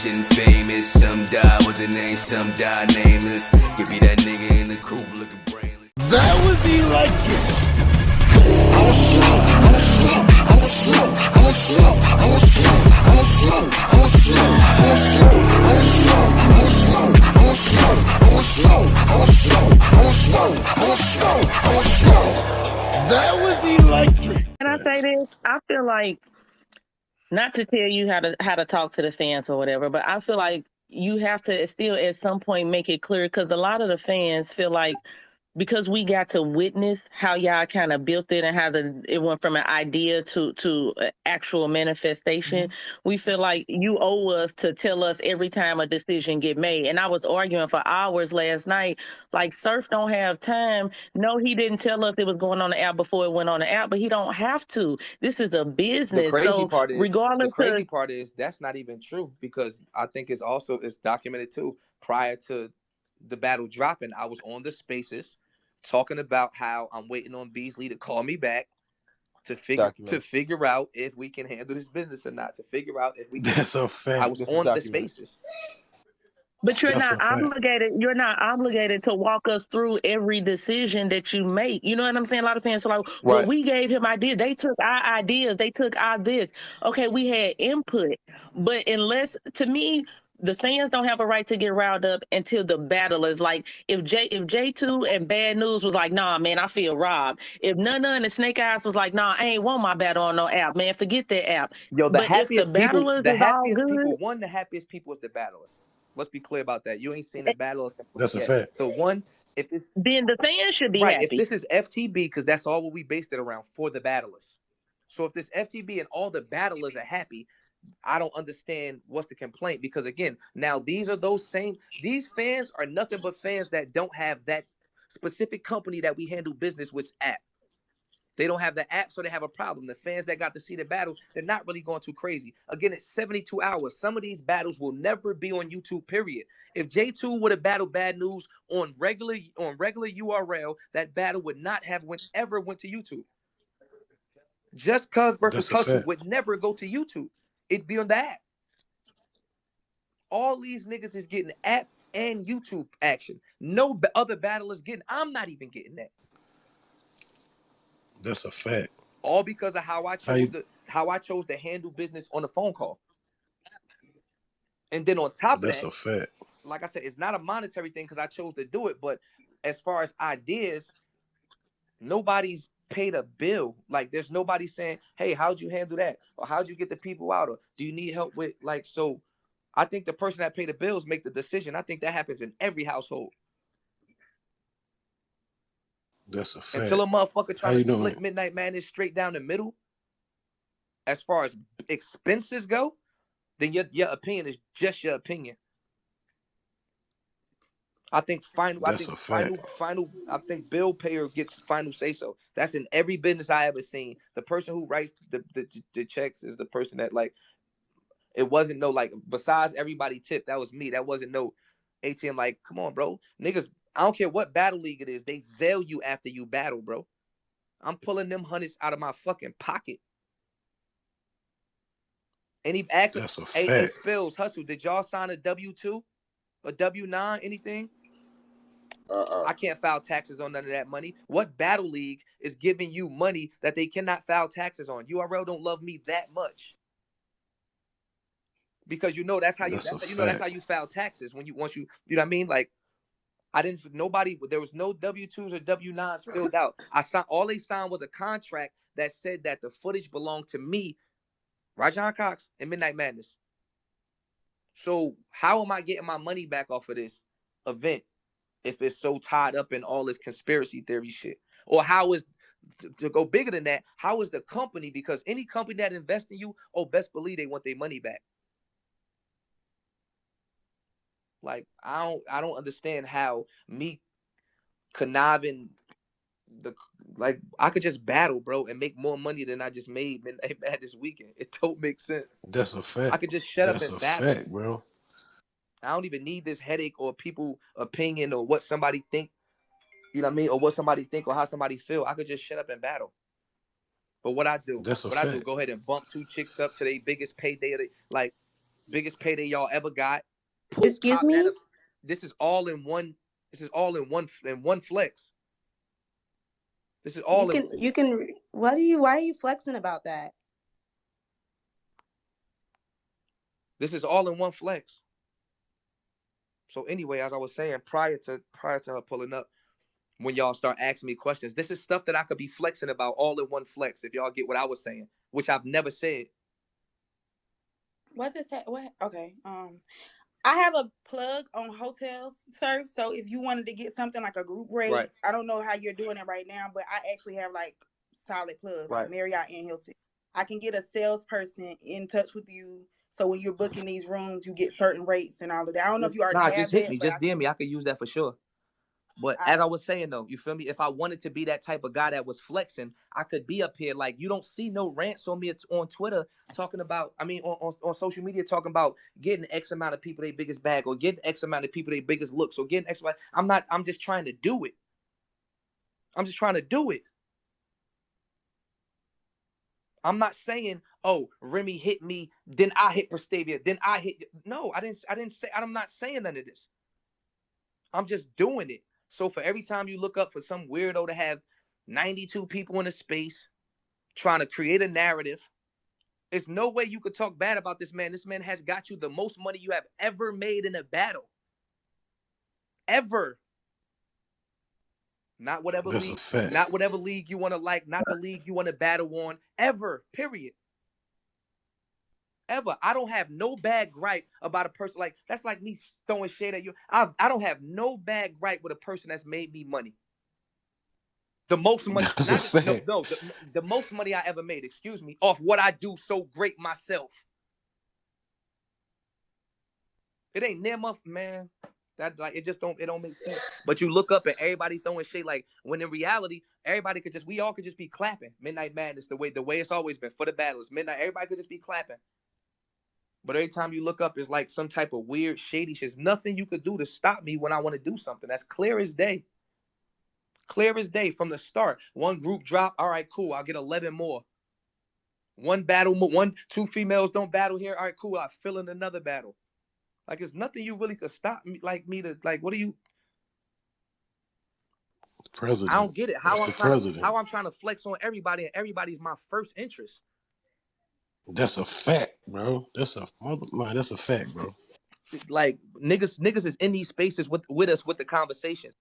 and famous. Some die with the name, some die nameless. Could be that nigga in the coupe looking brainless. That was electric. That was electric. Can I say this? I feel like, not to tell you how to talk to the fans or whatever, but I feel like you have to still at some point make it clear, because a lot of the fans feel like, because we got to witness how y'all kind of built it and how it went from an idea to actual manifestation. We feel like you owe us to tell us every time a decision get made. And I was arguing for hours last night, like, Surf don't have time. No, he didn't tell us it was going on the app before it went on the app, but he don't have to. This is a business. The crazy part is that's not even true, because I think it's documented too. Prior to the battle dropping, I was on the spaces talking about how I'm waiting on Beasley to call me back to figure out if we can handle this business or not. To figure out if we can. That's a fact. I was on the spaces. But you're not obligated. You're not obligated to walk us through every decision that you make. You know what I'm saying? A lot of fans are like, well, we gave him ideas. They took our ideas. They took our this. Okay, we had input. But unless, to me, the fans don't have a right to get riled up until the battlers. Like, if J2 and Bad News was like, nah, man, I feel robbed. If Nunna and the Snake Eyes was like, nah, I ain't want my battle on no app, man, forget that app. Yo, the happiest people is the battlers. Let's be clear about that. You ain't seen the battle. That's a fact. So if it's then the fans should be happy. If this is FTB, because that's all what we based it around, for the battlers. So if this FTB and all the battlers are happy, I don't understand what's the complaint. Because again, now these fans are nothing but fans that don't have that specific company that we handle business with app. They don't have the app, so they have a problem. The fans that got to see the battle, they're not really going too crazy. Again, it's 72 hours. Some of these battles will never be on YouTube, period. If J2 would have battled Bad News on regular URL, that battle would not have ever went to YouTube. Just Cuz versus Hustle would never go to YouTube. It'd be on the app. All these niggas is getting app and YouTube action. No other battlers getting. I'm not even getting that. That's a fact. All because of how I chose to handle business on the phone call. And then on top of that, that's a fact. Like I said, it's not a monetary thing because I chose to do it. But as far as ideas, nobody's paid a bill. Like, there's nobody saying, hey, how'd you handle that? Or how'd you get the people out? Or do you need help with, like, so I think the person that paid the bills make the decision. I think that happens in every household. That's a fact. Until a motherfucker try to split Midnight Madness straight down the middle, as far as expenses go, then your opinion is just your opinion. I think bill payer gets final say so. That's in every business I ever seen. The person who writes the checks is the person that, like, it wasn't no, like, besides everybody tip, that was me. That wasn't no ATM, like, come on, bro. Niggas, I don't care what battle league it is, they zail you after you battle, bro. I'm pulling them hundreds out of my fucking pocket. And he asked me, hey, Spills, Hustle, did y'all sign a W-2? A W-9, anything? I can't file taxes on none of that money. What battle league is giving you money that they cannot file taxes on? URL don't love me that much. Because that's how you file taxes once you know what I mean? Like, there was no W-2s or W-9s filled out. All they signed was a contract that said that the footage belonged to me, Rajon Cox, and Midnight Madness. So how am I getting my money back off of this event if it's so tied up in all this conspiracy theory shit? Or to go bigger than that, how is the company, because any company that invests in you, best believe they want their money back. Like, I don't understand how me conniving I could just battle, bro, and make more money than I just made this weekend. It don't make sense. That's a fact. I could just shut up and battle. That's a fact, bro. I don't even need this headache or people opinion or what somebody think, you know what I mean, or what somebody think or how somebody feel. I could just shut up and battle. But what I do, go ahead and bump two chicks up to their biggest payday. Like, Biggest payday y'all ever got. Excuse me? This is all in one. This is all in one flex. This is all Why are you flexing about that? This is all in one flex. So anyway, as I was saying, prior to her pulling up, when y'all start asking me questions, this is stuff that I could be flexing about all in one flex. If y'all get what I was saying, which I've never said. What is that? What? Okay. I have a plug on hotels, sir. So if you wanted to get something like a group rate, right. I don't know how you're doing it right now, but I actually have like solid plugs, right. like Marriott and Hilton. I can get a salesperson in touch with you. So when you're booking these rooms, you get certain rates and all of that. I don't know if you already have just that. Hit me. Just DM me. I could use that for sure. But as I was saying, though, you feel me? If I wanted to be that type of guy that was flexing, I could be up here. Like, you don't see no rants on me on Twitter talking about, on social media talking about getting X amount of people their biggest bag or getting X amount of people their biggest looks or getting X amount. I'm just trying to do it. I'm not saying, oh, Remy hit me, then I hit Prestavia, then I hit. No, I didn't say, I'm not saying none of this. I'm just doing it. So for every time you look up for some weirdo to have 92 people in a space trying to create a narrative, there's no way you could talk bad about this man. This man has got you the most money you have ever made in a battle. Ever. Not whatever league, not whatever league you want to like, not the league you want to battle on. Ever. Period. Ever. I don't have no bad gripe about a person like that's like me throwing shade at you. I don't have no bad gripe with a person that's made me money. The most money, the most money I ever made, excuse me, off what I do so great myself. It ain't near enough, man. That like it don't make sense. But you look up and everybody throwing shit like when in reality, we all could just be clapping. Midnight Madness, the way it's always been for the battles. Midnight, everybody could just be clapping. But every time you look up, it's like some type of weird, shady shit. There's nothing you could do to stop me when I want to do something. That's clear as day. Clear as day from the start. One group drop. All right, cool. I'll get 11 more. One battle, two females don't battle here. All right, cool. I fill in another battle. Like, it's nothing you really could stop me, what are you? President. I don't get it. How I'm trying to flex on everybody, and everybody's my first interest. That's a fact, bro. That's a fact, bro. Like niggas is in these spaces with us with the conversations.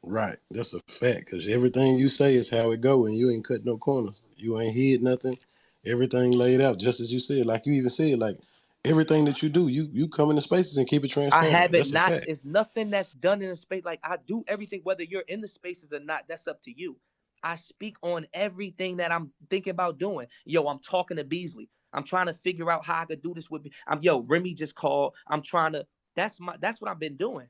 Right. That's a fact. Because everything you say is how it go, and you ain't cut no corners. You ain't hid nothing. Everything laid out just as you said. Like you even said, like everything that you do, you come into spaces and keep it transparent. I haven't not. It's nothing that's done in a space. Like I do everything, whether you're in the spaces or not. That's up to you. I speak on everything that I'm thinking about doing. Yo, I'm talking to Beasley. I'm trying to figure out how I could do this with. Remy just called. I'm trying to. That's what I've been doing.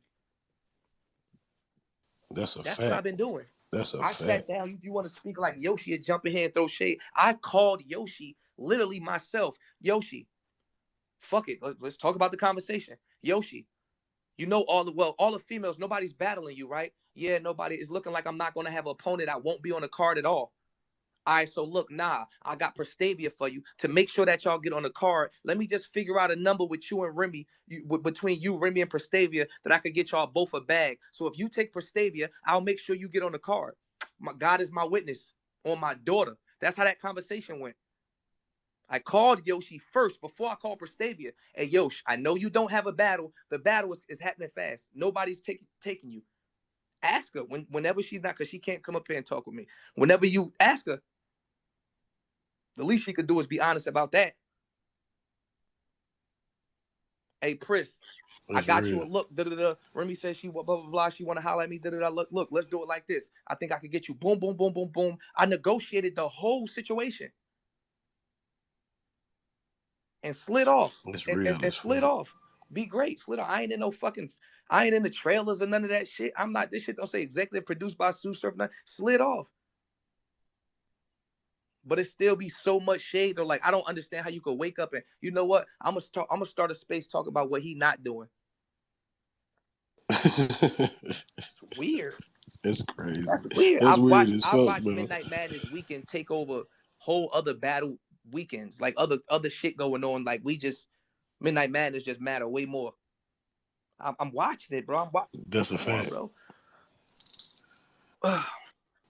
That's a fact. That's what I've been doing. That's a I fact. sat down. You want to speak like Yoshi and jump in here and throw shade. I called Yoshi literally myself. Yoshi, fuck it. Let's talk about the conversation. Yoshi, you know all the females, nobody's battling you, right? Yeah, nobody is looking like I'm not going to have an opponent. I won't be on the card at all. All right, so look, I got Prestavia for you to make sure that y'all get on the card. Let me just figure out a number with you and Remy, between you, Remy, and Prestavia that I could get y'all both a bag. So if you take Prestavia, I'll make sure you get on the card. My God is my witness on my daughter. That's how that conversation went. I called Yoshi first before I called Prestavia. Hey, Yosh, I know you don't have a battle. The battle is happening fast. Nobody's taking you. Ask her whenever she's not, because she can't come up here and talk with me. Whenever you ask her, the least she could do is be honest about that. Hey, Pris, I got you a look. Remy says she blah, blah, blah. She want to holler at me. Look, let's do it like this. I think I could get you. Boom, boom, boom, boom, boom. I negotiated the whole situation. And slid off. And slid off. Be great. Slid off. I ain't in the trailers or none of that shit. I'm not. This shit don't say executive produced by Sue Surf. Slid off. But it still be so much shade. They're like, I don't understand how you could wake up and, you know what? I'm gonna start a space talking about what he not doing. It's weird. It's crazy. That's weird. That's I've weird watched as fuck, Midnight Madness weekend take over whole other battle weekends, like other shit going on. Like we just Midnight Madness just matter way more. I'm watching it, bro. I'm watching. That's a Come on, fact. bro.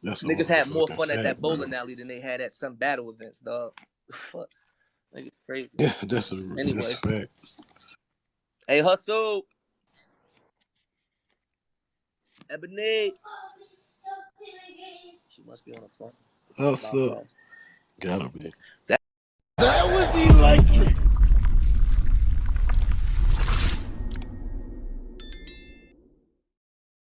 That's a Niggas had more motherfucking fun at that fact, bro. bowling alley than they had at some battle events, dog. Fuck, nigga, crazy. Yeah, that's Anyway. a fact. Hey, Hustle. Ebony. She must be on the phone. Hustle. Gotta be. That was electric.